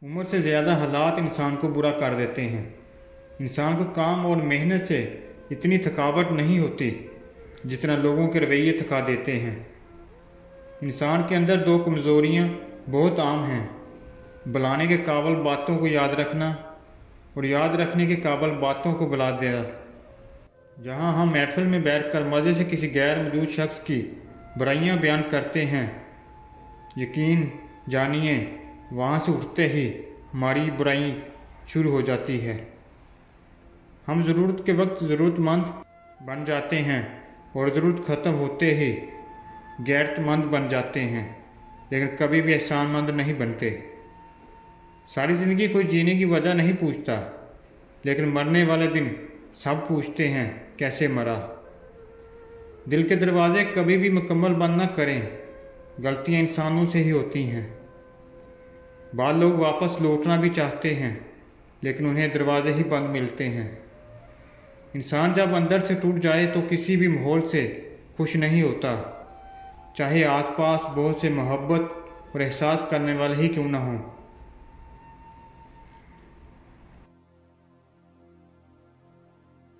عمر سے زیادہ حالات انسان کو برا کر دیتے ہیں۔ انسان کو کام اور محنت سے اتنی تھکاوٹ نہیں ہوتی جتنا لوگوں کے رویے تھکا دیتے ہیں۔ انسان کے اندر دو کمزوریاں بہت عام ہیں: بلانے کے قابل باتوں کو یاد رکھنا اور یاد رکھنے کے قابل باتوں کو بلا دینا۔ جہاں ہم محفل میں بیٹھ کر مزے سے کسی غیر موجود شخص کی برائیاں بیان کرتے ہیں، یقین جانیے وہاں سے اٹھتے ہی ہماری برائی شروع ہو جاتی ہے۔ ہم ضرورت کے وقت ضرورت مند بن جاتے ہیں اور ضرورت ختم ہوتے ہی غیرت مند بن جاتے ہیں، لیکن کبھی بھی احسان مند نہیں بنتے۔ ساری زندگی کوئی جینے کی وجہ نہیں پوچھتا، لیکن مرنے والے دن سب پوچھتے ہیں کیسے مرا۔ دل کے دروازے کبھی بھی مکمل بند نہ کریں، غلطیاں انسانوں سے ہی ہوتی ہیں۔ بعض لوگ واپس لوٹنا بھی چاہتے ہیں، لیکن انہیں دروازے ہی بند ملتے ہیں۔ انسان جب اندر سے ٹوٹ جائے تو کسی بھی ماحول سے خوش نہیں ہوتا، چاہے آس پاس بہت سے محبت اور احساس کرنے والے ہی کیوں نہ ہوں۔